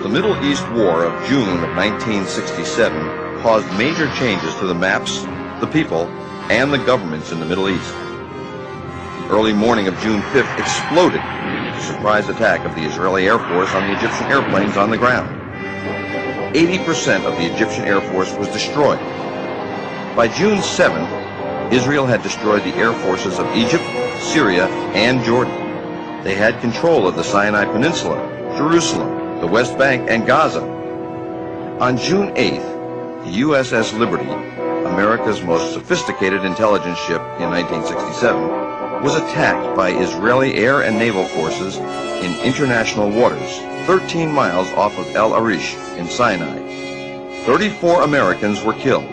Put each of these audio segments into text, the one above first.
The Middle East War of June of 1967 caused major changes to the maps, the people, and the governments in the Middle East. The early morning of June 5th exploded with the surprise attack of the Israeli Air Force on the Egyptian airplanes on the ground. 80% of the Egyptian Air Force was destroyed. By June 7th, Israel had destroyed the air forces of Egypt, Syria, and Jordan. They had control of the Sinai Peninsula, Jerusalem, the West Bank, and Gaza. On June 8th, the USS Liberty, America's most sophisticated intelligence ship in 1967, was attacked by Israeli air and naval forces in international waters, 13 miles off of El Arish in Sinai. 34 Americans were killed.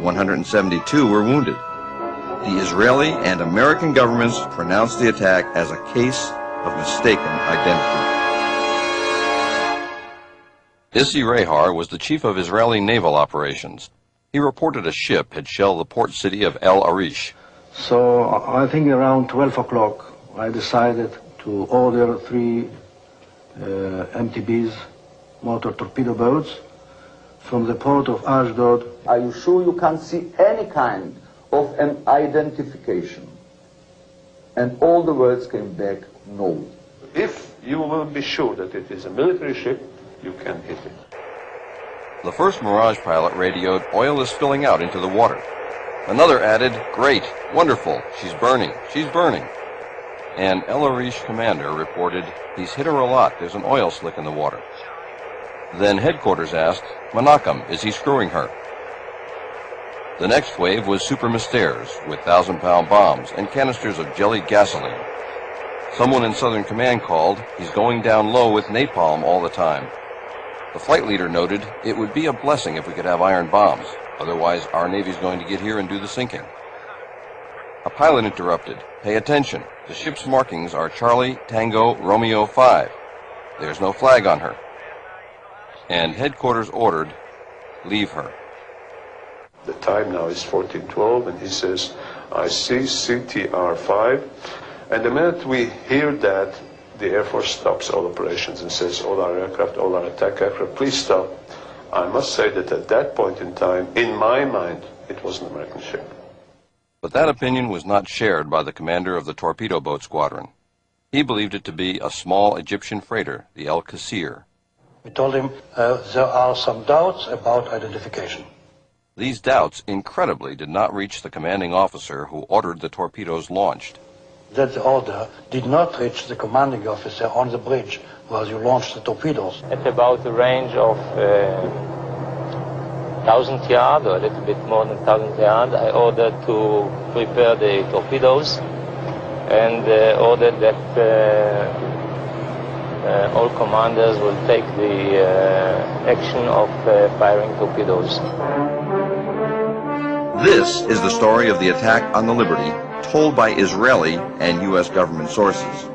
172 were wounded. The Israeli and American governments pronounced the attack as a case of mistaken identity. Issi Rehar was the chief of Israeli naval operations. He reported a ship had shelled the port city of El Arish. So I think around 12 o'clock I decided to order 3 MTBs, motor torpedo boats, from the port of Ashdod. Are you sure you can't see any kind of an identification? And all the words came back, no. If you will be sure that it is a military ship, you can hit it. The first Mirage pilot radioed, "Oil is spilling out into the water." Another added, "Great, wonderful, she's burning, she's burning." And El Arish commander reported, "He's hit her a lot, there's an oil slick in the water." Then headquarters asked, "Menachem, is he screwing her?" The next wave was Super Mystères with 1,000-pound bombs and canisters of jellied gasoline. Someone in Southern Command called, "He's going down low with napalm all the time." The flight leader noted, "It would be a blessing if we could have iron bombs. Otherwise, our Navy's going to get here and do the sinking." A pilot interrupted, "Pay attention. The ship's markings are Charlie, Tango, Romeo 5. There's no flag on her." And headquarters ordered, "Leave her." The time now is 14:12, and he says, "I see CTR 5. And the minute we hear that, the Air Force stops all operations and says, "All our aircraft, all our attack aircraft, please stop." I must say that at that point in time, in my mind, it was an American ship. But that opinion was not shared by the commander of the torpedo boat squadron. He believed it to be a small Egyptian freighter, the El Qasir. We told him there are some doubts about identification. These doubts, incredibly, did not reach the commanding officer who ordered the torpedoes launched. That the order did not reach the commanding officer on the bridge where you launched the torpedoes. At about a range of 1,000 yards, or a little bit more than 1,000 yards, I ordered to prepare the torpedoes and ordered that all commanders will take the action of firing torpedoes. This is the story of the attack on the Liberty, told by Israeli and U.S. government sources.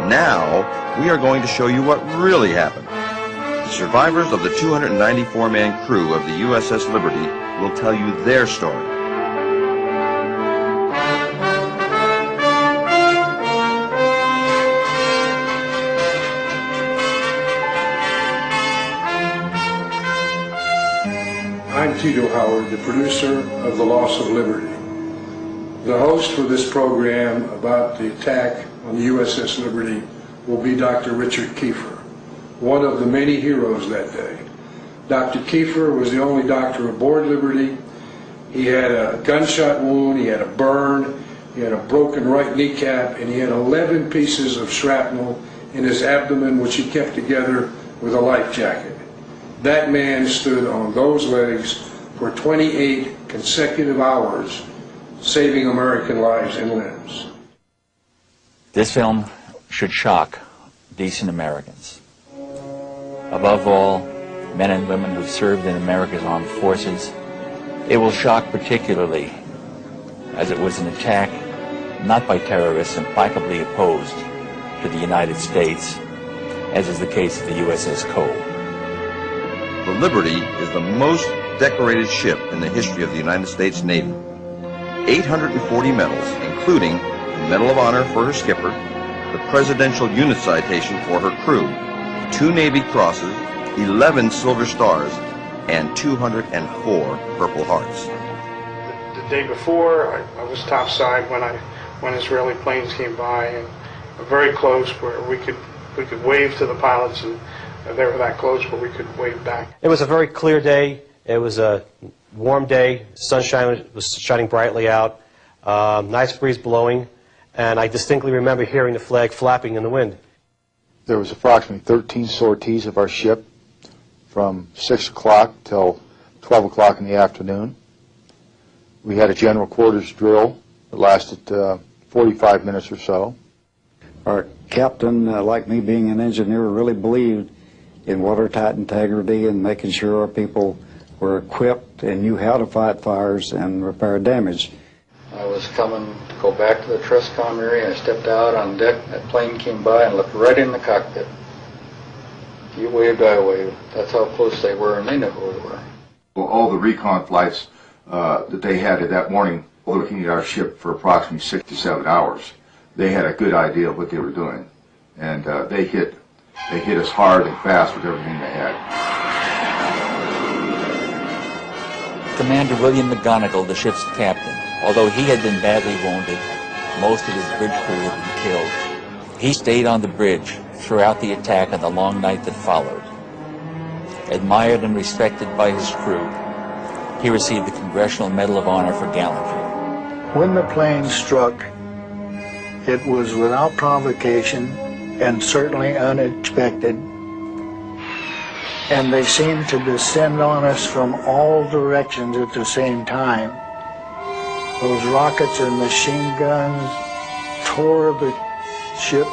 Now, we are going to show you what really happened. The survivors of the 294-man crew of the USS Liberty will tell you their story. I'm Tito Howard, the producer of The Loss of Liberty. The host for this program about the attack on the USS Liberty will be Dr. Richard Kiefer, one of the many heroes that day. Dr. Kiefer was the only doctor aboard Liberty. He had a gunshot wound, he had a burn, he had a broken right kneecap, and he had 11 pieces of shrapnel in his abdomen, which he kept together with a life jacket. That man stood on those legs for 28 consecutive hours, saving American lives and limbs. This film should shock decent Americans. Above all, men and women who served in America's armed forces. It will shock particularly as it was an attack not by terrorists implacably opposed to the United States, as is the case of the USS Cole. The Liberty is the most decorated ship in the history of the United States Navy. 840 medals, including the Medal of Honor for her skipper, the Presidential Unit Citation for her crew, 2 Navy Crosses, 11 Silver Stars, and 204 Purple Hearts. The day before, I was topside when Israeli planes came by, and very close where we could wave to the pilots, and they were that close where we could wave back. It was a very clear day. It was a warm day. Sunshine was shining brightly out. Nice breeze blowing, and I distinctly remember hearing the flag flapping in the wind. There was approximately 13 sorties of our ship from 6 o'clock till 12 o'clock in the afternoon. We had a general quarters drill that lasted 45 minutes or so. Our captain, like me being an engineer, really believed in watertight integrity and making sure our people were equipped and knew how to fight fires and repair damage. I was coming to go back to the Trescom area. I stepped out on deck. That plane came by and looked right in the cockpit. You waved, I waved. That's how close they were, and they knew who we were. Well, all the recon flights that they had that morning, looking at our ship for approximately 6 to 7 hours, they had a good idea of what they were doing, and they hit us hard and fast with everything they had. Commander William McGonigal, the ship's captain, although he had been badly wounded, most of his bridge crew had been killed. He stayed on the bridge throughout the attack and the long night that followed. Admired and respected by his crew, he received the Congressional Medal of Honor for gallantry. When the plane struck, it was without provocation and certainly unexpected. And they seemed to descend on us from all directions at the same time. Those rockets and machine guns tore the ship.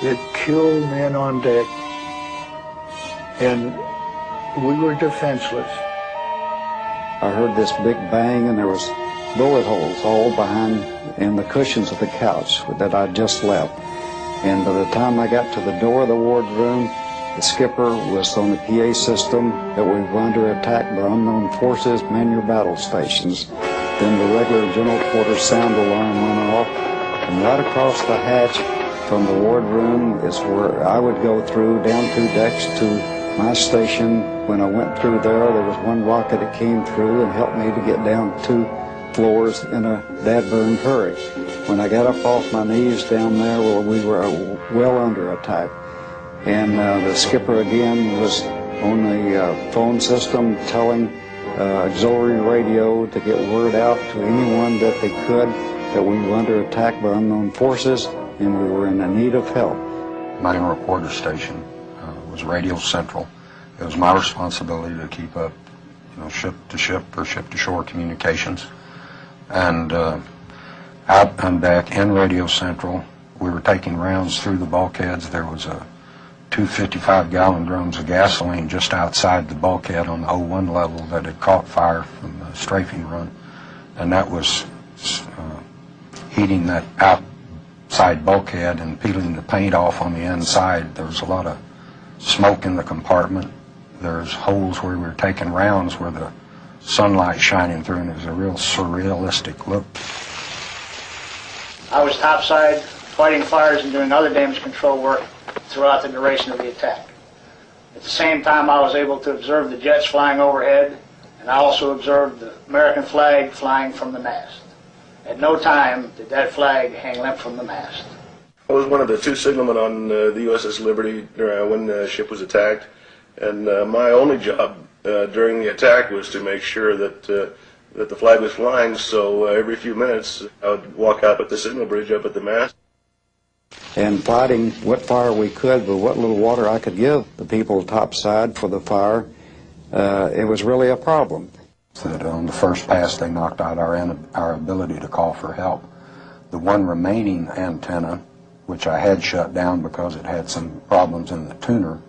It killed men on deck. And we were defenseless. I heard this big bang, and there was bullet holes all behind in the cushions of the couch that I just left. And by the time I got to the door of the wardroom, the skipper was on the PA system that we were under attack by unknown forces, man your battle stations. Then the regular general quarters sound alarm went off, and right across the hatch from the wardroom is where I would go through, down 2 decks to my station. When I went through there was one rocket that came through and helped me to get down 2 floors in a dad-burned hurry. When I got up off my knees down there, well, we were well under attack. And the skipper again was on the phone system telling auxiliary radio to get word out to anyone that they could that we were under attack by unknown forces and we were in need of help. My reporter station was Radio Central. It was my responsibility to keep up, ship-to-ship or ship-to-shore communications. And out on deck in Radio Central, we were taking rounds through the bulkheads. There was a 2 55-gallon drums of gasoline just outside the bulkhead on the 01 level that had caught fire from the strafing run, and that was heating that outside bulkhead and peeling the paint off on the inside. There was a lot of smoke in the compartment. There's holes where we were taking rounds where the sunlight shining through, and it was a real surrealistic look. I was topside fighting fires and doing other damage control work throughout the duration of the attack. At the same time, I was able to observe the jets flying overhead, and I also observed the American flag flying from the mast. At no time did that flag hang limp from the mast. I was one of the 2 signalmen on the USS Liberty when the ship was attacked, and my only job during the attack was to make sure that the flag was flying, so every few minutes I would walk out at the signal bridge up at the mast. And fighting what fire we could with what little water I could give the people topside for the fire, it was really a problem. That on the first pass they knocked out our ability to call for help. The one remaining antenna, which I had shut down because it had some problems in the tuner,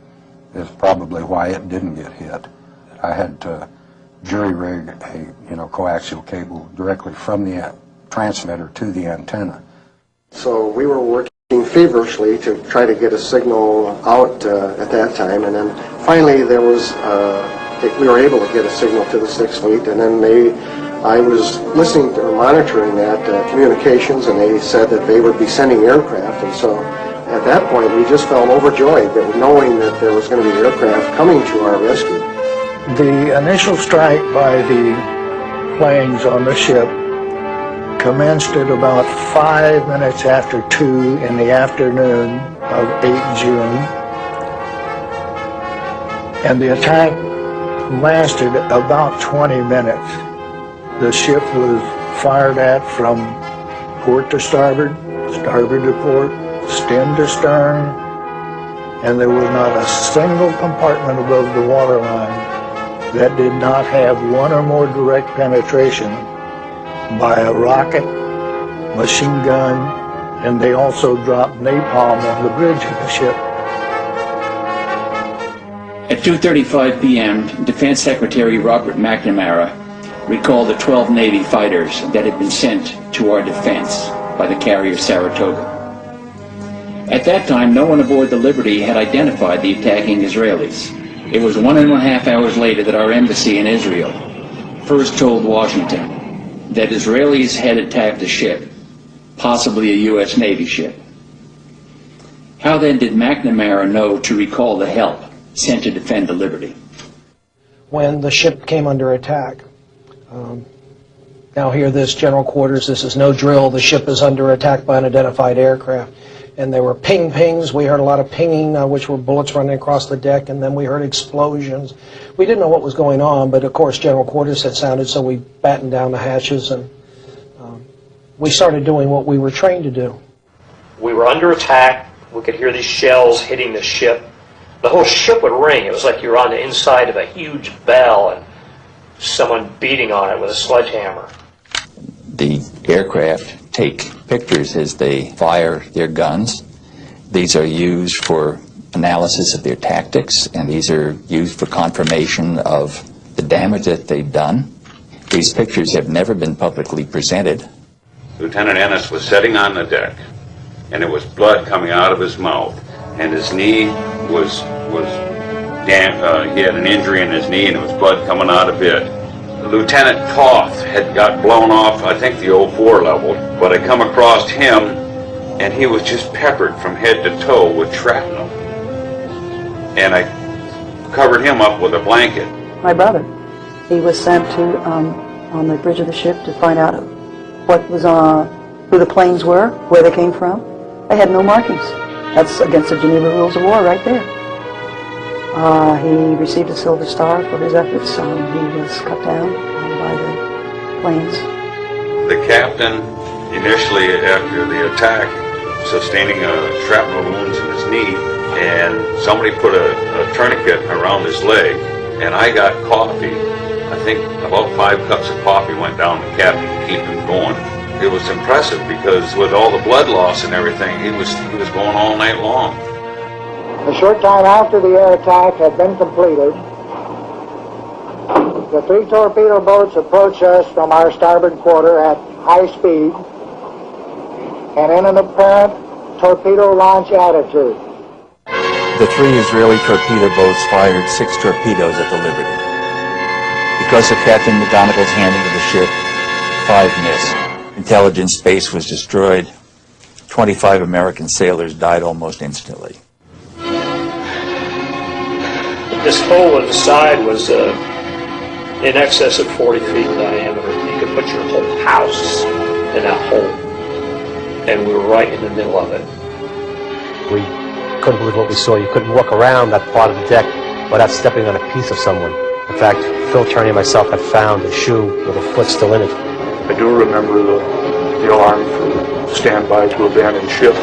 is probably why it didn't get hit. I had to jury rig a coaxial cable directly from the transmitter to the antenna. So we were working feverishly to try to get a signal out at that time, and then finally there was we were able to get a signal to the 6th Fleet, and then I was listening to or monitoring that communications, and they said that they would be sending aircraft, and so at that point, we just felt overjoyed that knowing that there was going to be aircraft coming to our rescue. The initial strike by the planes on the ship commenced at about 5 minutes after 2 in the afternoon of 8 June. And the attack lasted about 20 minutes. The ship was fired at from port to starboard, starboard to port, stem to stern, and there was not a single compartment above the waterline that did not have one or more direct penetration by a rocket, machine gun, and they also dropped napalm on the bridge of the ship. At 2:35 p.m., Defense Secretary Robert McNamara recalled the 12 Navy fighters that had been sent to our defense by the carrier Saratoga. At that time, no one aboard the Liberty had identified the attacking Israelis. It was 1.5 hours later that our embassy in Israel first told Washington that Israelis had attacked a ship, possibly a U.S. Navy ship. How then did McNamara know to recall the help sent to defend the Liberty? When the ship came under attack. Now hear this, General Quarters, this is no drill. The ship is under attack by unidentified aircraft. And there were pings. We heard a lot of pinging, which were bullets running across the deck, and then we heard explosions. We didn't know what was going on, but of course General Quarters had sounded, so we battened down the hatches, and we started doing what we were trained to do. We were under attack. We could hear these shells hitting the ship. The whole ship would ring. It was like you were on the inside of a huge bell and someone beating on it with a sledgehammer. The aircraft take pictures as they fire their guns. These are used for analysis of their tactics, and these are used for confirmation of the damage that they've done. These pictures have never been publicly presented. Lieutenant Ennis was sitting on the deck, and it was blood coming out of his mouth, and his knee was damp. He had an injury in his knee, and it was blood coming out of it. Lieutenant Toth had got blown off, I think, the 04 level, but I come across him, and he was just peppered from head to toe with shrapnel. And I covered him up with a blanket. My brother, he was sent to on the bridge of the ship to find out what was who the planes were, where they came from. They had no markings. That's against the Geneva Rules of War right there. He received a Silver Star for his efforts. He was cut down by the planes. The captain, initially after the attack, sustaining shrapnel wounds in his knee, and somebody put a tourniquet around his leg, and I got coffee. I think about 5 cups of coffee went down the cabin to keep him going. It was impressive because with all the blood loss and everything, he was going all night long. A short time after the air attack had been completed, the 3 torpedo boats approached us from our starboard quarter at high speed and in an apparent torpedo launch attitude. The 3 Israeli torpedo boats fired 6 torpedoes at the Liberty. Because of Captain McGonagall's handling of the ship, 5 missed. Intelligence base was destroyed. 25 American sailors died almost instantly. This hole in the side was in excess of 40 feet in diameter. You could put your whole house in that hole. And we were right in the middle of it. We couldn't believe what we saw. You couldn't walk around that part of the deck without stepping on a piece of someone. In fact, Phil Turney and myself had found a shoe with a foot still in it. I do remember the alarm for standby to abandon ship.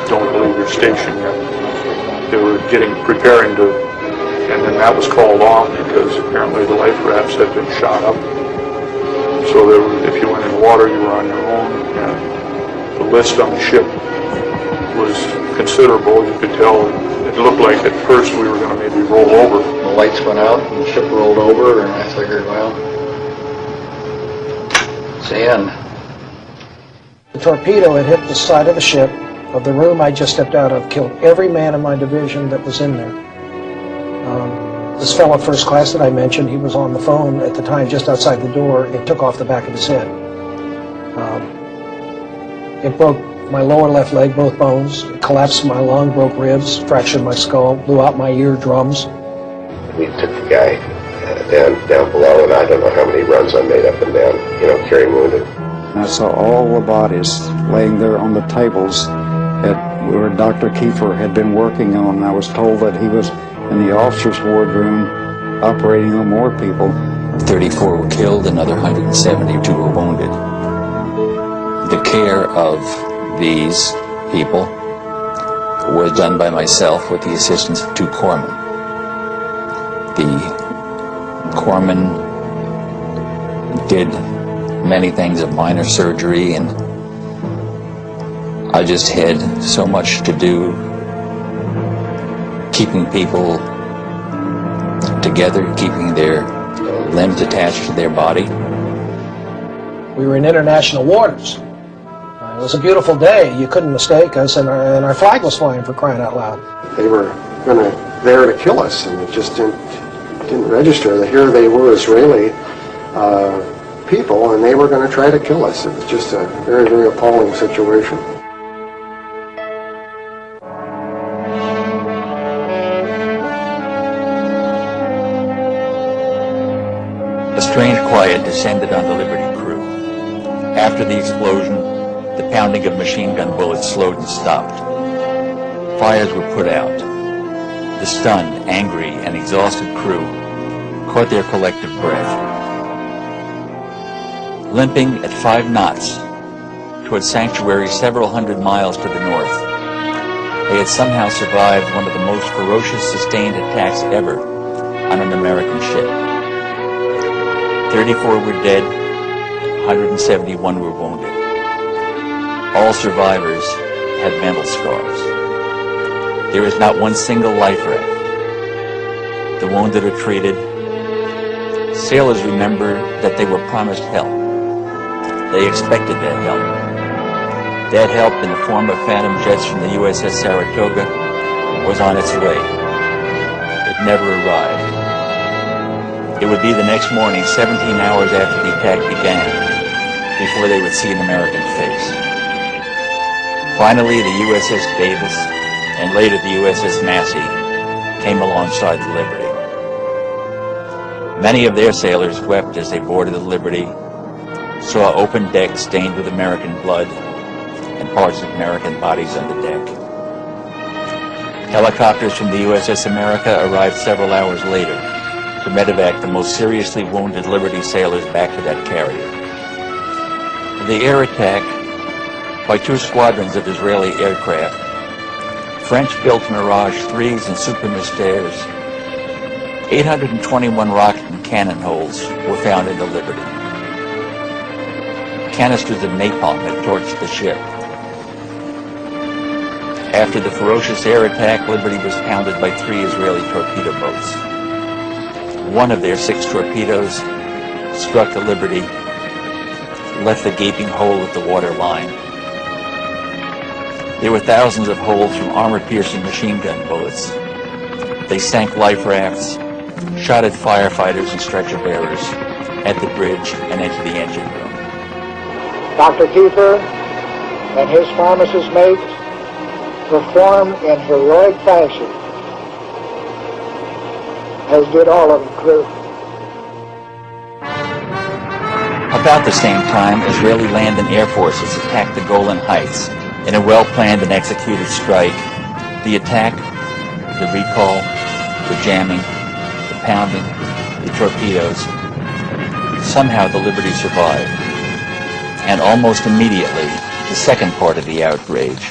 Don't believe your station yet. They were preparing to, and then that was called off because apparently the life rafts had been shot up. So if you went in the water, you were on your own, and the list on the ship was considerable. You could tell it looked like at first we were going to maybe roll over. The lights went out and the ship rolled over, and I figured, well, it's the end. The torpedo had hit the side of the ship, of the room I just stepped out of, killed every man in my division that was in there. This fellow first class that I mentioned, he was on the phone at the time just outside the door. It took off the back of his head. It broke my lower left leg, both bones, collapsed my lung, broke ribs, fractured my skull, blew out my eardrums. We took the guy down below, and I don't know how many runs I made up and down, carrying wounded. And I saw all the bodies laying there on the tables where Dr. Kiefer had been working on. I was told that he was in the officers' wardroom operating on more people. 34 were killed, another 172 were wounded. The care of these people was done by myself with the assistance of 2 corpsmen. The corpsmen did many things of minor surgery, and I just had so much to do keeping people together, keeping their limbs attached to their body. We were in international waters. It was a beautiful day. You couldn't mistake us, and our flag was flying, for crying out loud. They were there to kill us, and it just didn't register that here they were Israeli people, and they were going to try to kill us. It was just a very, very appalling situation. A strange quiet descended on the Liberty crew. After the explosion, the pounding of machine gun bullets slowed and stopped. Fires were put out. The stunned, angry, and exhausted crew caught their collective breath. Limping at 5 knots toward sanctuary several hundred miles to the north, they had somehow survived one of the most ferocious sustained attacks ever on an American ship. 34 were dead, 171 were wounded. All survivors had mental scars. There is not one single life raft. The wounded are treated. Sailors remember that they were promised help. They expected that help. That help, in the form of phantom jets from the USS Saratoga, was on its way. It never arrived. It would be the next morning, 17 hours after the attack began, before they would see an American face. Finally, the USS Davis, and later the USS Massey, came alongside the Liberty. Many of their sailors wept as they boarded the Liberty, saw open decks stained with American blood, and parts of American bodies on the deck. Helicopters from the USS America arrived several hours later to medevac the most seriously wounded Liberty sailors back to that carrier. The air attack by 2 squadrons of Israeli aircraft, French-built Mirage 3s and Super Mystères, 821 rocket and cannon holes were found in the Liberty. Canisters of napalm had torched the ship. After the ferocious air attack, Liberty was pounded by 3 Israeli torpedo boats. One of their 6 torpedoes struck the Liberty, left the gaping hole at the water line. There were thousands of holes from armor-piercing machine gun bullets. They sank life rafts, shot at firefighters and stretcher bearers, at the bridge, and into the engine room. Dr. Kiefer and his pharmacist mates performed in heroic fashion, as did all of the crew. About the same time, Israeli land and air forces attacked the Golan Heights in a well-planned and executed strike. The attack, the recall, the jamming, the pounding, the torpedoes. Somehow the Liberty survived. And almost immediately, the second part of the outrage,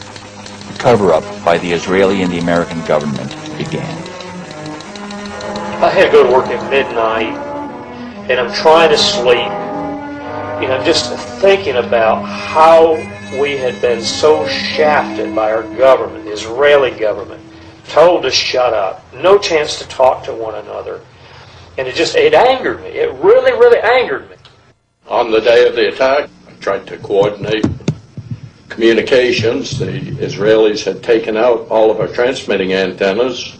the cover-up by the Israeli and the American government, began. I had to go to work at midnight, and I'm trying to sleep, just thinking about how we had been so shafted by our government, the Israeli government, told to shut up, no chance to talk to one another. And it angered me. It really, really angered me. On the day of the attack, I tried to coordinate communications. The Israelis had taken out all of our transmitting antennas.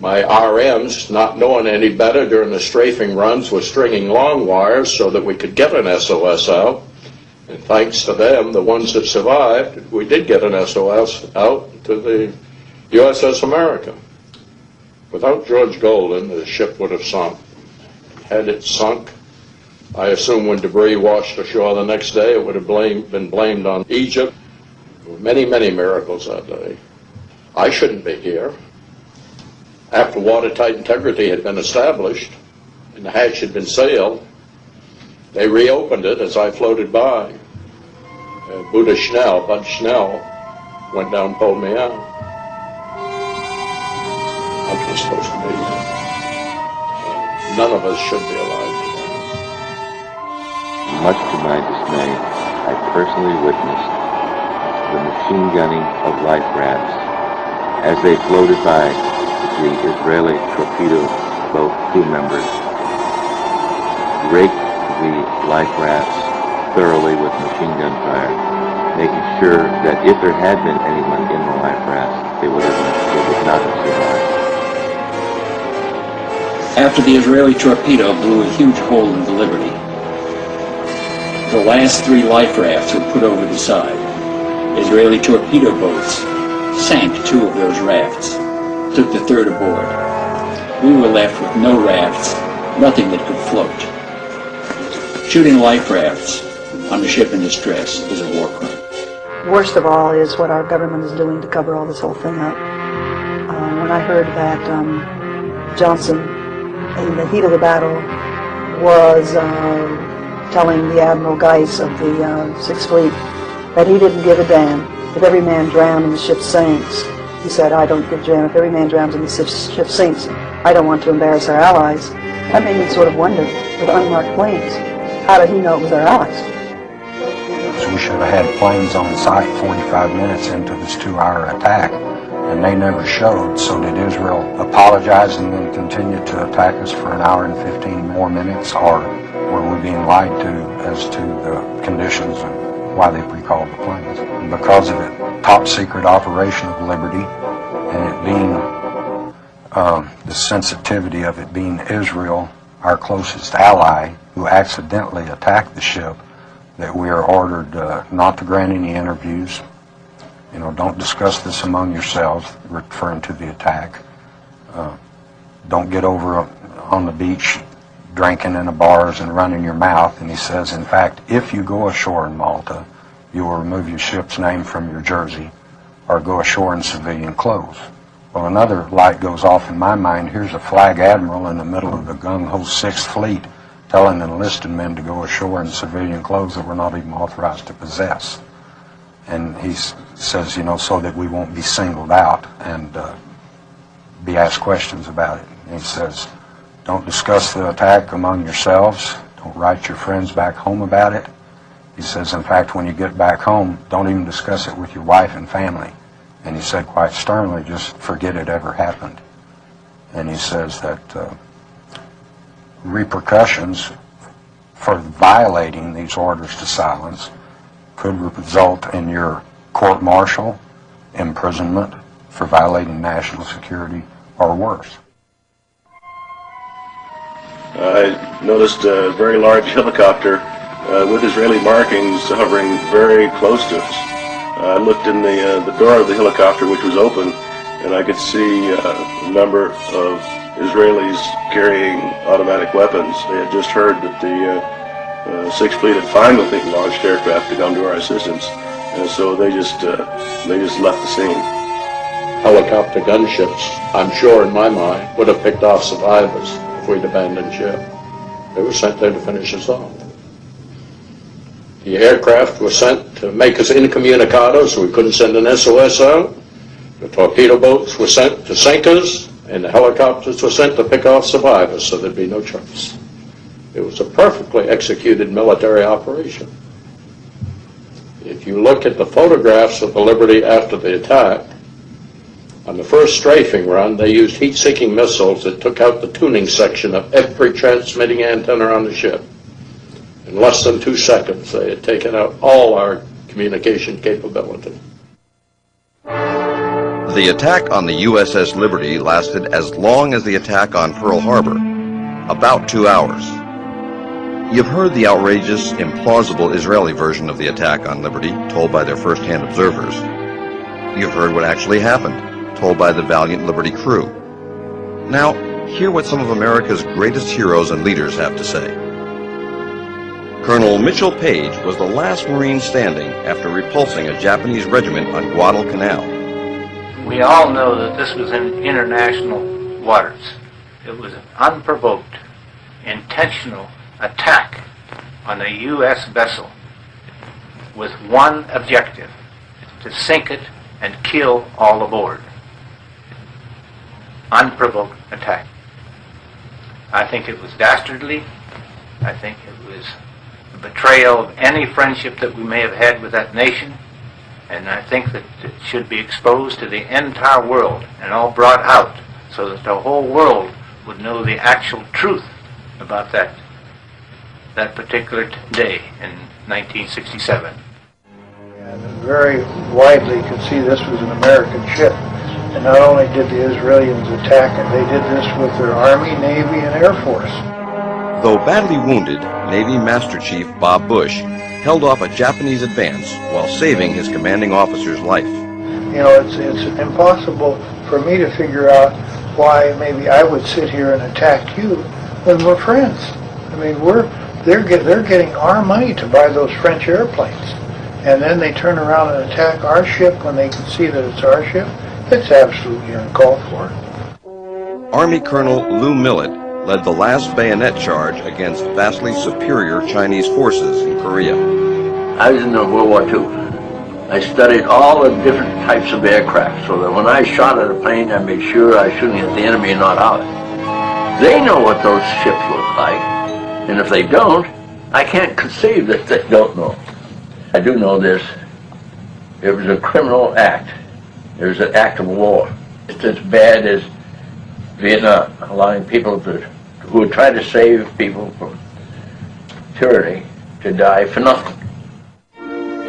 My RMs, not knowing any better during the strafing runs, were stringing long wires so that we could get an SOS out. And thanks to them, the ones that survived, we did get an SOS out to the USS America. Without George Golden, the ship would have sunk. Had it sunk, I assume when debris washed ashore the next day, it would have been blamed on Egypt. There were many, many miracles that day. I shouldn't be here. After watertight integrity had been established and the hatch had been sealed, they reopened it as I floated by. Bud Schnell, went down and pulled me out. I'm just supposed to be here. None of us should be alive today. Much to my dismay, I personally witnessed the machine gunning of life rafts as they floated by the Israeli torpedo boat crew members, raked the life rafts thoroughly with machine gun fire, making sure that if there had been anyone in the life rafts, they would not have survived. After the Israeli torpedo blew a huge hole in the Liberty, the last 3 life rafts were put over the side. Israeli torpedo boats sank 2 of those rafts, took the 3rd aboard. We were left with no rafts, nothing that could float. Shooting life rafts on a ship in distress is a war crime. Worst of all is what our government is doing to cover all this whole thing up. When I heard that Johnson, in the heat of the battle, was telling the Admiral Geis of the 6th Fleet that he didn't give a damn if every man drowned and the ship sinks. He said, I don't give a damn if every man drowns and the ship sinks. I don't want to embarrass our allies. That made me sort of wonder, with unmarked planes, how did he know it was our allies? So we should have had planes on site 45 minutes into this 2-hour attack, and they never showed. So did Israel apologize and then continue to attack us for an hour and 15 more minutes, or were we being lied to as to the conditions and why they recalled the planes? And because of the top secret operation of Liberty, and it being the sensitivity of it being Israel, our closest ally, who accidentally attacked the ship, that we are ordered not to grant any interviews. You know, don't discuss this among yourselves, referring to the attack. Don't get over on the beach drinking in the bars and running your mouth. And he says, in fact, if you go ashore in Malta, you will remove your ship's name from your jersey or go ashore in civilian clothes. Well, another light goes off in my mind. Here's a flag admiral in the middle of the gung-ho 6th Fleet telling enlisted men to go ashore in civilian clothes that we're not even authorized to possess. And he says, you know, so that we won't be singled out and be asked questions about it. And he says, don't discuss the attack among yourselves. Don't write your friends back home about it. He says, in fact, when you get back home, don't even discuss it with your wife and family. And he said quite sternly, just forget it ever happened. And he says that repercussions for violating these orders to silence could result in your court-martial, imprisonment for violating national security, or worse. I noticed a very large helicopter with Israeli markings hovering very close to us. I looked in the door of the helicopter, which was open, and I could see a number of Israelis carrying automatic weapons. They had just heard that the 6th Fleet had finally launched aircraft to come to our assistance, and so they just left the scene. Helicopter gunships, I'm sure in my mind, would have picked off survivors if we'd abandoned ship. They were sent there to finish us off. The aircraft were sent to make us incommunicado, so we couldn't send an SOS out. The torpedo boats were sent to sink us, and the helicopters were sent to pick off survivors, so there'd be no choice. It was a perfectly executed military operation. If you look at the photographs of the Liberty after the attack, on the first strafing run, they used heat-seeking missiles that took out the tuning section of every transmitting antenna on the ship. In less than 2 seconds, they had taken out all our communication capability. The attack on the USS Liberty lasted as long as the attack on Pearl Harbor, about 2 hours. You've heard the outrageous, implausible Israeli version of the attack on Liberty, told by their first-hand observers. You've heard what actually happened, told by the valiant Liberty crew. Now, hear what some of America's greatest heroes and leaders have to say. Colonel Mitchell Page was the last Marine standing after repulsing a Japanese regiment on Guadalcanal. We all know that this was in international waters. It was an unprovoked, intentional attack on a U.S. vessel with one objective: to sink it and kill all aboard. Unprovoked attack. I think it was dastardly. I think it was a betrayal of any friendship that we may have had with that nation. And I think that it should be exposed to the entire world and all brought out so that the whole world would know the actual truth about that particular day in 1967. And very widely could see this was an American ship. And not only did the Israelis attack it, they did this with their Army, Navy, and Air Force. Though badly wounded, Navy Master Chief Bob Bush held off a Japanese advance while saving his commanding officer's life. You know, it's impossible for me to figure out why maybe I would sit here and attack you when we're friends. I mean, they're getting our money to buy those French airplanes, and then they turn around and attack our ship when they can see that it's our ship. It's absolutely uncalled for. Army Colonel Lou Millett led the last bayonet charge against vastly superior Chinese forces in Korea. I was in World War II. I studied all the different types of aircraft so that when I shot at a plane, I made sure I was shooting at the enemy and not ours. They know what those ships look like, and if they don't, I can't conceive that they don't know. I do know this. It was a criminal act. It was an act of war. It's as bad as Vietnam, allowing people who would try to save people from tyranny to die for nothing.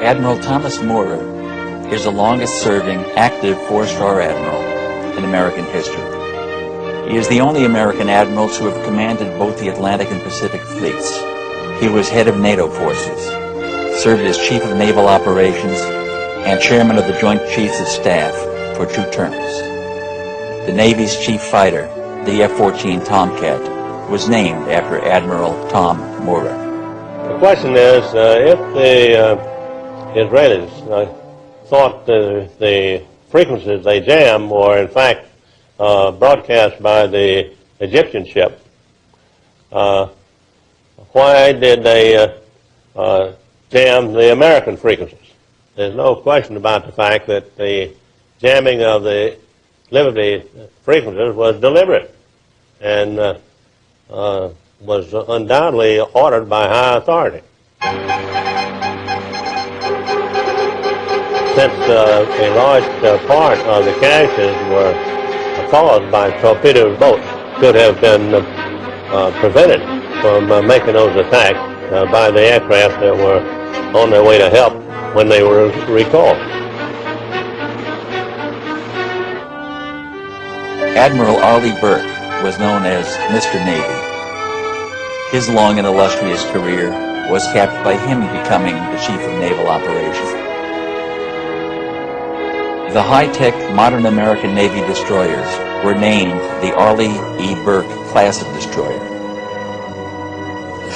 Admiral Thomas Moorer is the longest-serving active four-star admiral in American history. He is the only American admiral to have commanded both the Atlantic and Pacific fleets. He was head of NATO forces, served as chief of naval operations, and chairman of the Joint Chiefs of Staff for 2 terms. The Navy's chief fighter, the F-14 Tomcat, was named after Admiral Tom Moorer. The question is, if the Israelis thought the frequencies they jammed were in fact broadcast by the Egyptian ship, why did they jam the American frequencies? There's no question about the fact that the jamming of the Liberty frequencies was deliberate and was undoubtedly ordered by high authority. Since a large part of the crashes were caused by torpedo boats, could have been prevented from making those attacks by the aircraft that were on their way to help when they were recalled. Admiral Arleigh Burke was known as Mr. Navy. His long and illustrious career was capped by him becoming the Chief of Naval Operations. The high-tech modern American Navy destroyers were named the Arleigh E. Burke class of destroyer.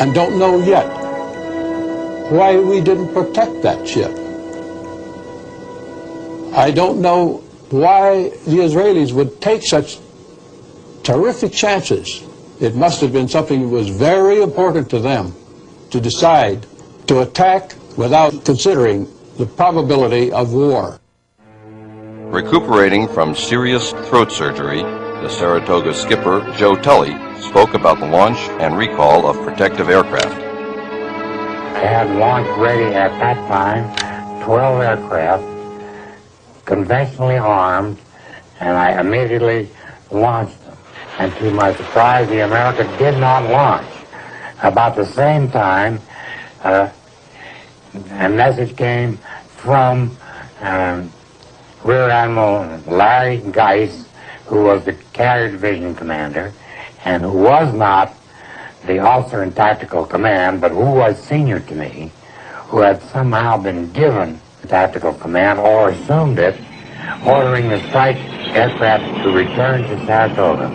And don't know yet why we didn't protect that ship. I don't know why the Israelis would take such terrific chances. It must have been something that was very important to them to decide to attack without considering the probability of war. Recuperating from serious throat surgery, the Saratoga skipper, Joe Tully, spoke about the launch and recall of protective aircraft. I had launch ready at that time 12 aircraft, conventionally armed, and I immediately launched them. And to my surprise, the America did not launch. About the same time, a message came from Rear Admiral Larry Geis, who was the Carrier Division commander, and who was not the officer in tactical command, but who was senior to me, who had somehow been given tactical command or assumed it, ordering the strike aircraft to return to Saratoga.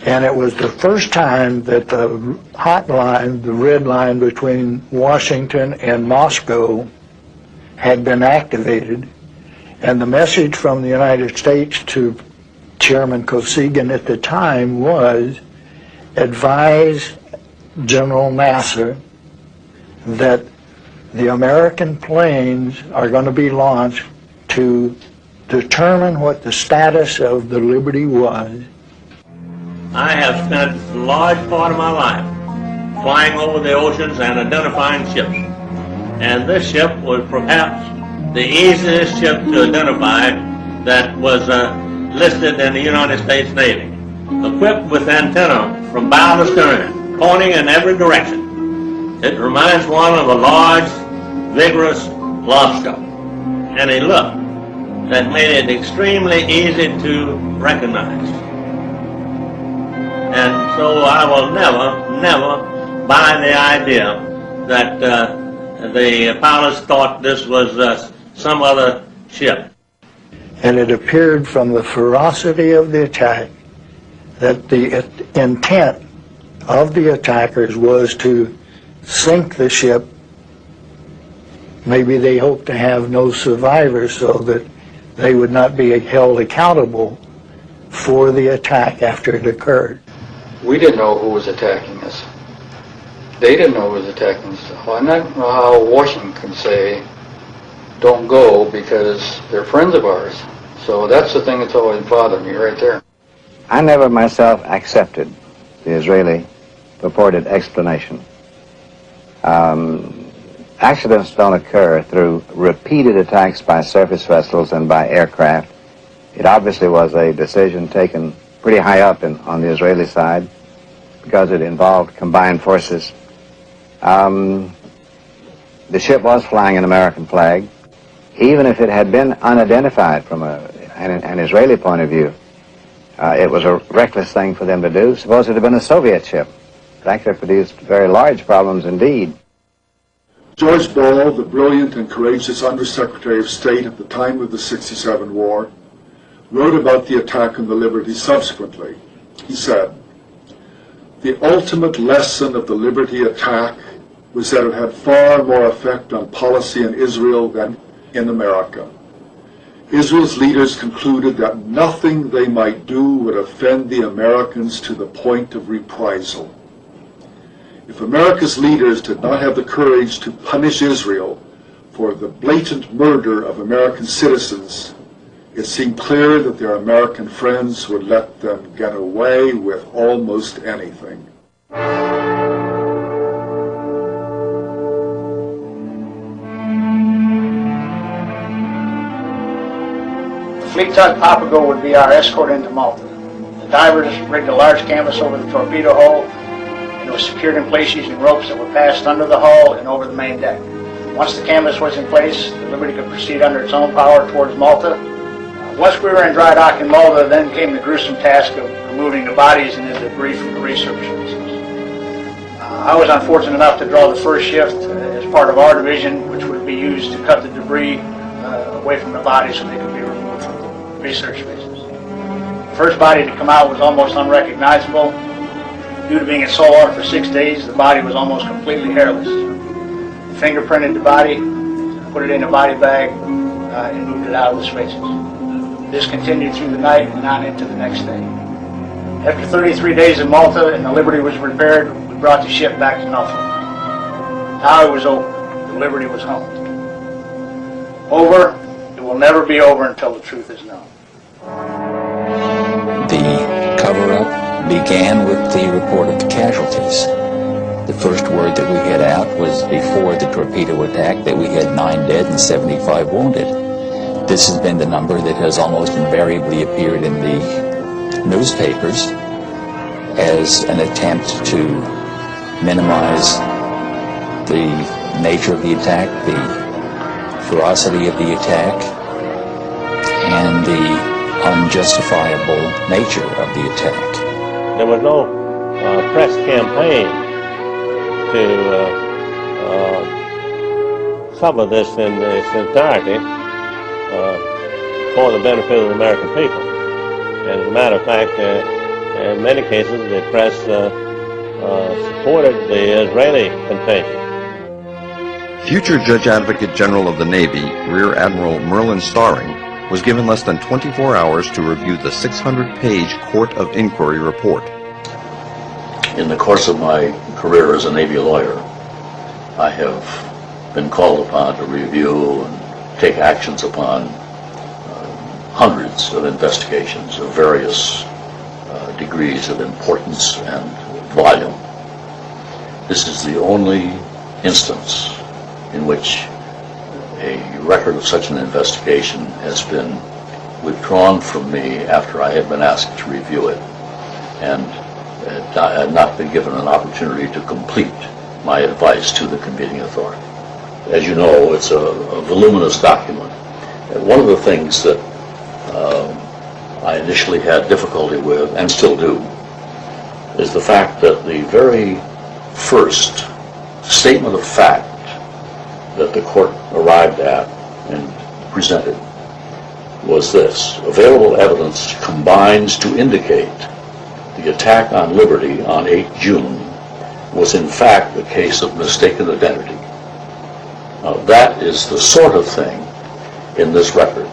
And it was the first time that the hot line, the red line between Washington and Moscow, had been activated. And the message from the United States to Chairman Kosygin at the time was, advise General Nasser that the American planes are going to be launched to determine what the status of the Liberty was. I have spent a large part of my life flying over the oceans and identifying ships. And this ship was perhaps the easiest ship to identify that was listed in the United States Navy. Equipped with antenna from bow to stern, pointing in every direction. It reminds one of a large, vigorous lobster. And a look that made it extremely easy to recognize. And so I will never buy the idea that the pilots thought this was some other ship. And it appeared from the ferocity of the attack that the intent of the attackers was to sink the ship. Maybe they hoped to have no survivors so that they would not be held accountable for the attack after it occurred. We didn't know who was attacking us. They didn't know who was attacking us. Well, I don't know how Washington can say, don't go, because they're friends of ours. So that's the thing that's always bothered me right there. I never myself accepted the Israeli purported explanation. Accidents don't occur through repeated attacks by surface vessels and by aircraft. It obviously was a decision taken pretty high up on the Israeli side because it involved combined forces. The ship was flying an American flag. Even if it had been unidentified from an Israeli point of view, it was a reckless thing for them to do. Suppose it had been a Soviet ship. It actually produced very large problems indeed. George Ball, the brilliant and courageous Undersecretary of State at the time of the '67 war, wrote about the attack on the Liberty subsequently. He said, "The ultimate lesson of the Liberty attack was that it had far more effect on policy in Israel than in America. Israel's leaders concluded that nothing they might do would offend the Americans to the point of reprisal. If America's leaders did not have the courage to punish Israel for the blatant murder of American citizens, it seemed clear that their American friends would let them get away with almost anything." Fleet tug Papago would be our escort into Malta. The divers rigged a large canvas over the torpedo hull, and it was secured in place using ropes that were passed under the hull and over the main deck. Once the canvas was in place, the Liberty could proceed under its own power towards Malta. Once we were in dry dock in Malta, then came the gruesome task of removing the bodies and the debris from the research vessels. I was unfortunate enough to draw the first shift as part of our division, which would be used to cut the debris away from the bodies so they could be removed from the research bases. The first body to come out was almost unrecognizable. Due to being in salt water for 6 days, the body was almost completely hairless. Fingerprinted the body, put it in a body bag, and moved it out of the spaces. This continued through the night and on into the next day. After 33 days in Malta and the Liberty was repaired, we brought the ship back to Norfolk. Now it was over. The Liberty was home. Over. It will never be over until the truth is known. The cover-up began with the report of the casualties. The first word that we had out was before the torpedo attack that we had 9 dead and 75 wounded. This has been the number that has almost invariably appeared in the newspapers as an attempt to minimize the nature of the attack, the ferocity of the attack, and the unjustifiable nature of the attack. there was no press campaign to cover this in its entirety for the benefit of the American people. And as a matter of fact, in many cases, the press supported the Israeli contention. Future Judge Advocate General of the Navy, Rear Admiral Merlin Starring, was given less than 24 hours to review the 600-page Court of Inquiry report. In the course of my career as a Navy lawyer, I have been called upon to review and take actions upon hundreds of investigations of various degrees of importance and volume. This is the only instance in which a record of such an investigation has been withdrawn from me after I had been asked to review it, and I had not been given an opportunity to complete my advice to the convening authority. As you know, it's a voluminous document. And one of the things that I initially had difficulty with, and still do, is the fact that the very first statement of fact that the court arrived at and presented was this: available evidence combines to indicate the attack on Liberty on 8 June was in fact a case of mistaken identity. Now, that is the sort of thing in this record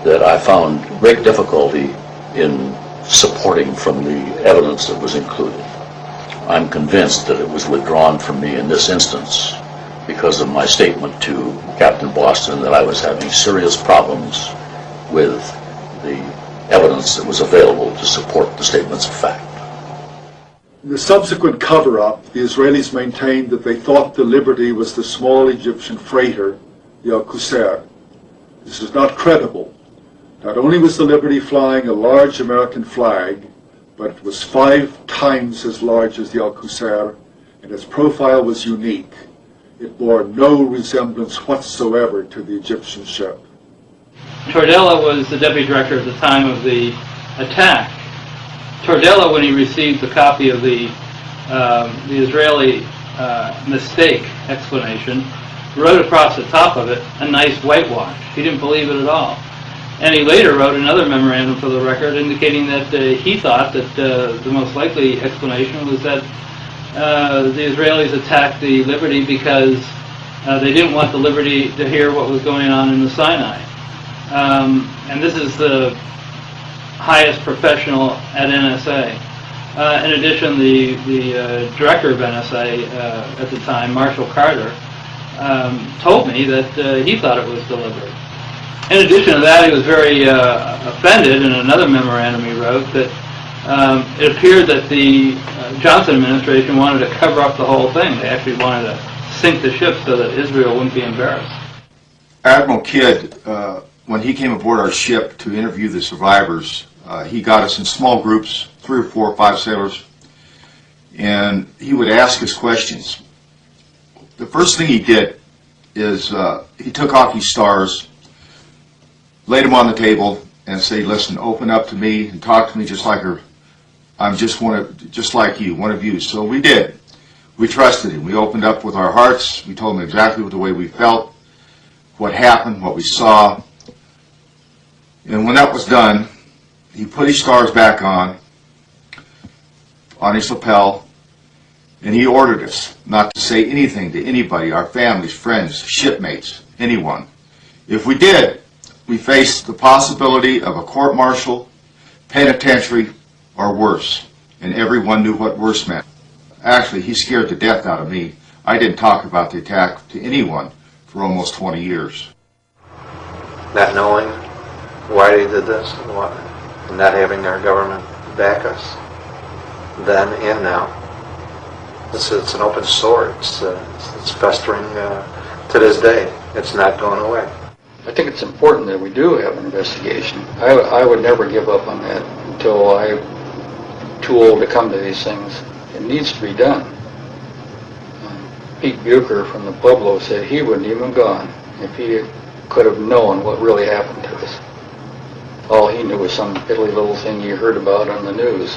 that I found great difficulty in supporting from the evidence that was included. I'm convinced that it was withdrawn from me in this instance because of my statement to Captain Boston that I was having serious problems with the evidence that was available to support the statements of fact. In the subsequent cover-up, the Israelis maintained that they thought the Liberty was the small Egyptian freighter, the Al-Qusair. This is not credible. Not only was the Liberty flying a large American flag, but it was 5 times as large as the Al-Qusair, and its profile was unique. It bore no resemblance whatsoever to the Egyptian ship. Tordella was the deputy director at the time of the attack. Tordella, when he received the copy of the Israeli mistake explanation, wrote across the top of it a nice whitewash. He didn't believe it at all. And he later wrote another memorandum for the record indicating that he thought that the most likely explanation was that the Israelis attacked the Liberty because they didn't want the Liberty to hear what was going on in the Sinai. And this is the highest professional at NSA. In addition, the director of NSA at the time, Marshall Carter, told me that he thought it was deliberate. In addition to that, he was very offended in another memorandum he wrote that it appeared that the Johnson administration wanted to cover up the whole thing. They actually wanted to sink the ship so that Israel wouldn't be embarrassed. Admiral Kidd, when he came aboard our ship to interview the survivors, he got us in small groups, 3 or 4 or 5 sailors, and he would ask us questions. The first thing he did is he took off his stars, laid them on the table, and said, "Listen, open up to me and talk to me just like her. I'm just like you, one of you." So we did. We trusted him. We opened up with our hearts. We told him exactly the way we felt, what happened, what we saw. And when that was done, he put his stars back on his lapel, and he ordered us not to say anything to anybody, our families, friends, shipmates, anyone. If we did, we faced the possibility of a court-martial, penitentiary, or worse, and everyone knew what worse meant. Actually, he scared the death out of me. I didn't talk about the attack to anyone for almost 20 years. Not knowing why they did this, and not having our government back us, then and now. It's an open sore. It's festering to this day. It's not going away. I think it's important that we do have an investigation. I would never give up on that until I'm too old to come to these things. It needs to be done. Pete Bucher from the Pueblo said he wouldn't even have gone if he could have known what really happened to us. All he knew was some piddly little thing he heard about on the news.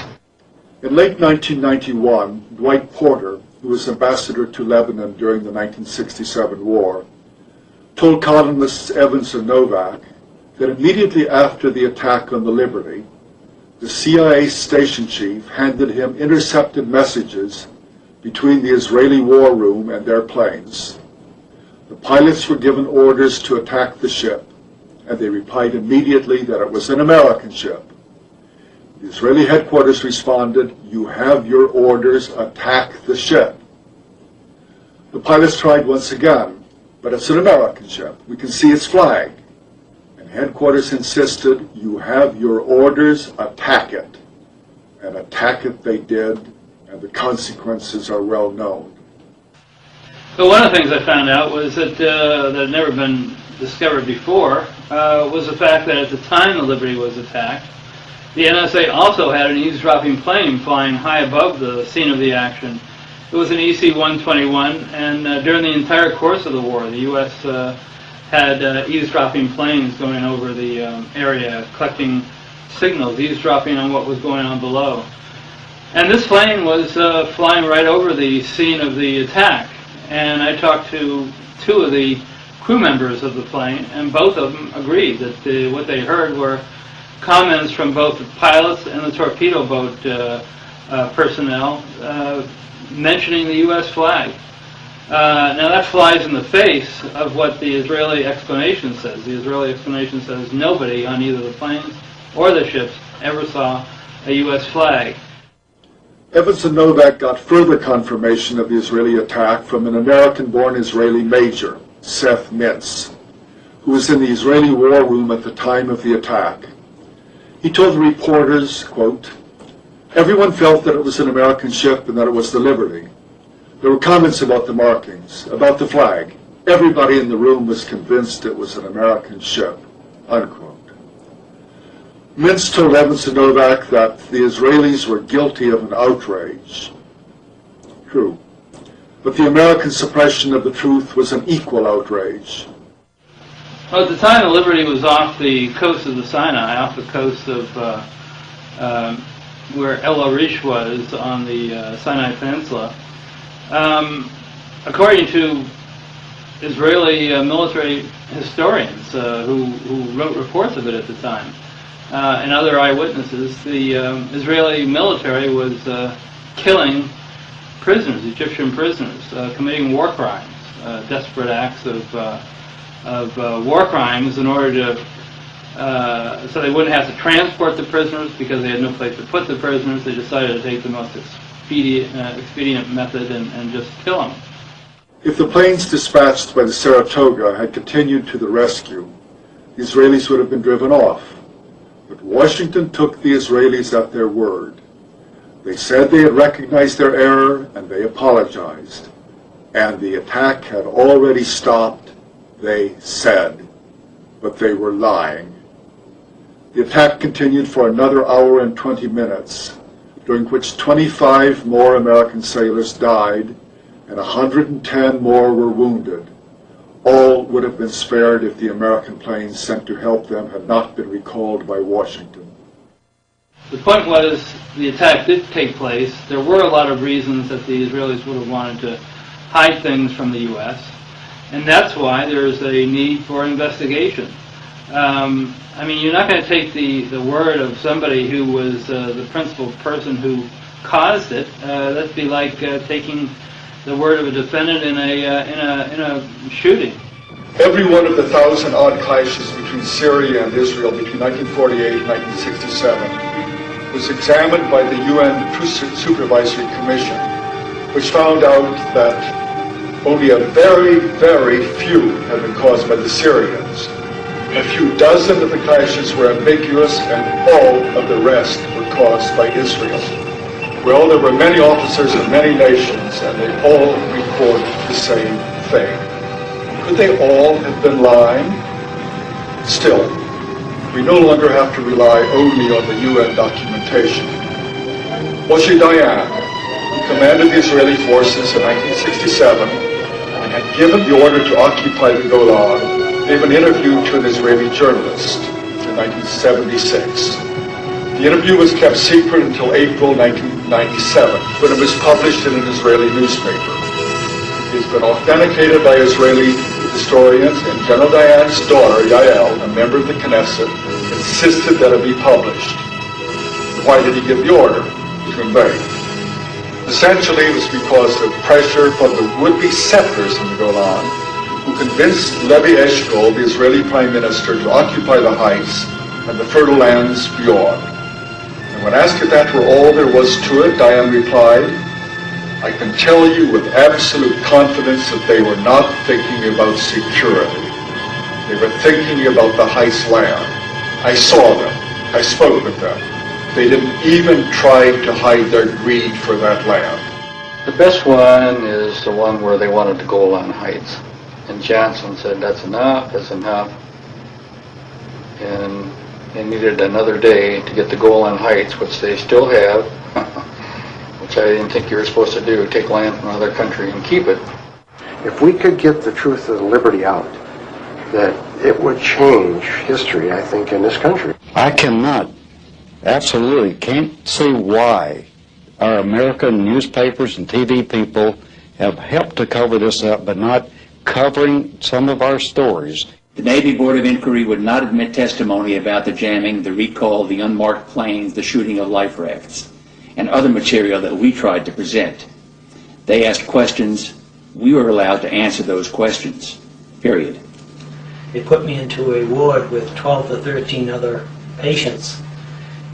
In late 1991, Dwight Porter, who was ambassador to Lebanon during the 1967 war, told columnists Evans and Novak that immediately after the attack on the Liberty, the CIA station chief handed him intercepted messages between the Israeli war room and their planes. The pilots were given orders to attack the ship, and they replied immediately that it was an American ship. The Israeli headquarters responded, "You have your orders, attack the ship." The pilots tried once again, "But it's an American ship. We can see its flag." And headquarters insisted, "You have your orders, attack it." And attack it they did, and the consequences are well known. So one of the things I found out was that had never been discovered before was the fact that at the time the Liberty was attacked, the NSA also had an eavesdropping plane flying high above the scene of the action. It was an EC-121, and during the entire course of the war, the U.S. Had eavesdropping planes going over the area, collecting signals, eavesdropping on what was going on below. And this plane was flying right over the scene of the attack. And I talked to two of the crew members of the plane, and both of them agreed that what they heard were comments from both the pilots and the torpedo boat personnel mentioning the U.S. flag. Now that flies in the face of what the Israeli explanation says. The Israeli explanation says nobody on either the planes or the ships ever saw a U.S. flag. Evans and Novak got further confirmation of the Israeli attack from an American-born Israeli major, Seth Mintz, who was in the Israeli war room at the time of the attack. He told the reporters, quote, "Everyone felt that it was an American ship and that it was the Liberty. There were comments about the markings, about the flag. Everybody in the room was convinced it was an American ship," unquote. Mintz told Evans and Novak that the Israelis were guilty of an outrage. True. But the American suppression of the truth was an equal outrage. Well, at the time, the Liberty was off the coast of the Sinai, off the coast of where El Arish was on the Sinai Peninsula. According to Israeli military historians who wrote reports of it at the time, and other eyewitnesses, the Israeli military was killing prisoners, Egyptian prisoners, committing war crimes, desperate acts of war crimes in order to, so they wouldn't have to transport the prisoners because they had no place to put the prisoners. They decided to take the most expedient method and just kill them. If the planes dispatched by the Saratoga had continued to the rescue, the Israelis would have been driven off. But Washington took the Israelis at their word. They said they had recognized their error and they apologized. And the attack had already stopped, they said, but they were lying. The attack continued for another hour and 20 minutes, during which 25 more American sailors died and 110 more were wounded. All would have been spared if the American planes sent to help them had not been recalled by Washington. The point was, the attack did take place. There were a lot of reasons that the Israelis would have wanted to hide things from the U.S., and that's why there's a need for investigation. I mean, you're not going to take the word of somebody who was the principal person who caused it. That'd be like taking the word of a defendant in a shooting. Every one of the 1,000-odd clashes between Syria and Israel between 1948 and 1967 was examined by the UN Truth Supervisory Commission, which found out that only a very, very few had been caused by the Syrians. A few dozen of the clashes were ambiguous, and all of the rest were caused by Israel. Well, there were many officers of many nations, and they all reported the same thing. Could they all have been lying? Still, we no longer have to rely only on the UN documentation. Moshe Dayan, who commanded the Israeli forces in 1967 and had given the order to occupy the Golan, gave an interview to an Israeli journalist in 1976. The The interview was kept secret until April 1997, when it was published in an Israeli newspaper. It has been authenticated by Israeli historians, and General Dayan's daughter, Yael, a member of the Knesset, insisted that it be published. Why did he give the order? To invade. Essentially, it was because of pressure from the would-be settlers in the Golan, who convinced Levi Eshkol, the Israeli prime minister, to occupy the heights and the fertile lands beyond. And when asked if that were all there was to it, Dayan replied, "I can tell you with absolute confidence that they were not thinking about security. They were thinking about the heights land. I saw them. I spoke with them. They didn't even try to hide their greed for that land." The best one is the one where they wanted to go on Heights. And Johnson said, that's enough, and they needed another day to get the Golan Heights, which they still have, which I didn't think you were supposed to do, take land from another country and keep it. If we could get the truth of the Liberty out, that it would change history, I think, in this country. I absolutely can't see why our American newspapers and TV people have helped to cover this up, but not covering some of our stories. The Navy Board of Inquiry would not admit testimony about the jamming, the recall, the unmarked planes, the shooting of life rafts, and other material that we tried to present. They asked questions. We were allowed to answer those questions, period. They put me into a ward with 12 to 13 other patients,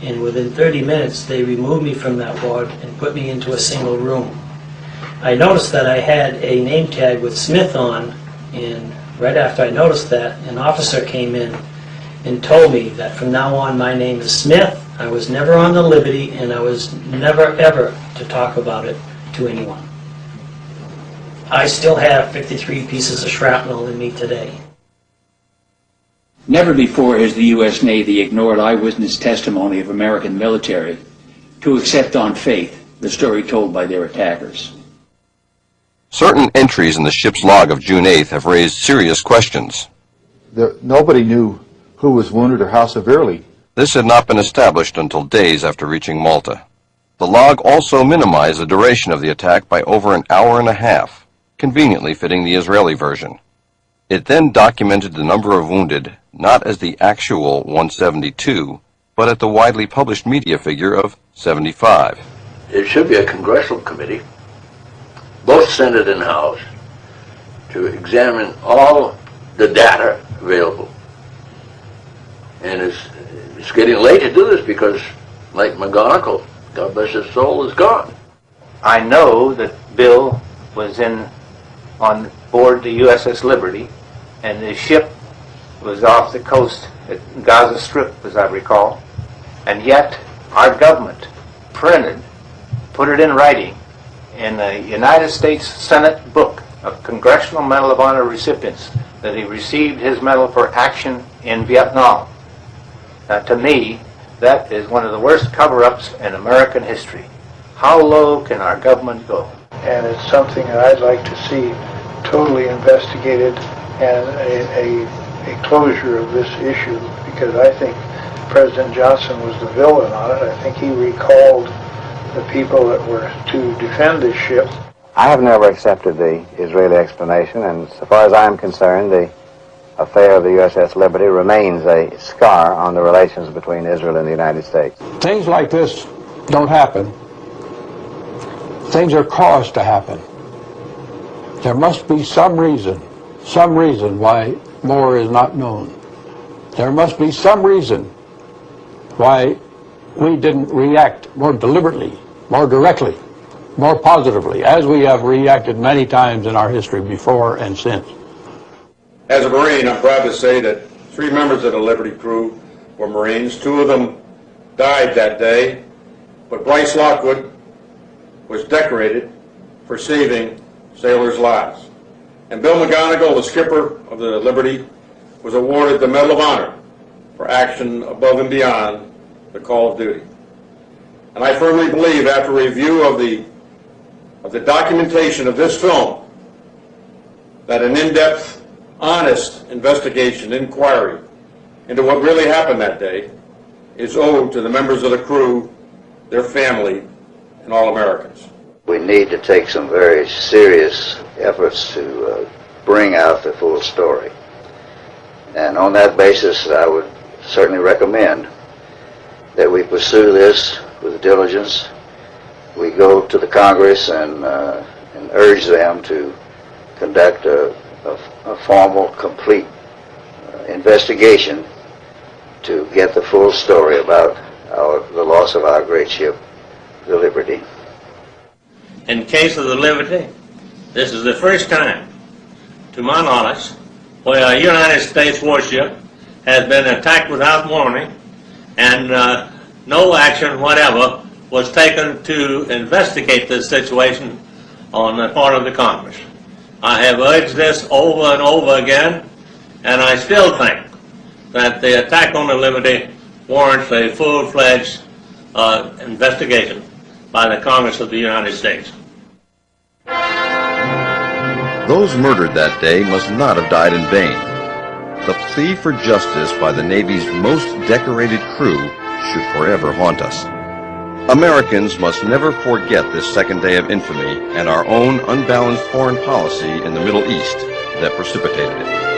and within 30 minutes they removed me from that ward and put me into a single room. I noticed that I had a name tag with Smith on, and right after I noticed that, an officer came in and told me that from now on my name is Smith, I was never on the Liberty, and I was never ever to talk about it to anyone. I still have 53 pieces of shrapnel in me today. Never before has the U.S. Navy ignored eyewitness testimony of American military to accept on faith the story told by their attackers. Certain entries in the ship's log of June 8th have raised serious questions. Nobody knew who was wounded or how severely. This had not been established until days after reaching Malta. The log also minimized the duration of the attack by over an hour and a half, conveniently fitting the Israeli version. It then documented the number of wounded not as the actual 172, but at the widely published media figure of 75. It should be a congressional committee, both Senate and House, to examine all the data available. And it's getting late to do this because, like McGonigal, God bless his soul, is gone. I know that Bill was on board the USS Liberty, and the ship was off the coast at Gaza Strip, as I recall, and yet our government put it in writing in the United States Senate book of Congressional Medal of Honor recipients that he received his medal for action in Vietnam. Now, to me, that is one of the worst cover-ups in American history. How low can our government go? And it's something that I'd like to see totally investigated and a closure of this issue, because I think President Johnson was the villain on it. I think he recalled the people that were to defend this ship. I have never accepted the Israeli explanation, and so far as I am concerned, the affair of the USS Liberty remains a scar on the relations between Israel and the United States. Things like this don't happen. Things are caused to happen. There must be some reason why more is not known. There must be some reason why we didn't react more deliberately, more directly, more positively, as we have reacted many times in our history before and since. As a Marine, I'm proud to say that 3 members of the Liberty crew were Marines. 2 of them died that day, but Bryce Lockwood was decorated for saving sailors' lives. And Bill McGonigal, the skipper of the Liberty, was awarded the Medal of Honor for action above and beyond the call of duty. And I firmly believe, after review of the documentation of this film, that an in-depth, honest investigation, inquiry into what really happened that day is owed to the members of the crew, their family, and all Americans. We need to take some very serious efforts to bring out the full story. And on that basis, I would certainly recommend that we pursue this with diligence. We go to the Congress and urge them to conduct a formal, complete investigation to get the full story about the loss of our great ship, the Liberty. In case of the Liberty, this is the first time, to my knowledge, where a United States warship has been attacked without warning and no action whatever was taken to investigate this situation on the part of the Congress. I have urged this over and over again, and I still think that the attack on the Liberty warrants a full-fledged investigation by the Congress of the United States. Those murdered that day must not have died in vain. The plea for justice by the Navy's most decorated crew should forever haunt us. Americans must never forget this second day of infamy and our own unbalanced foreign policy in the Middle East that precipitated it.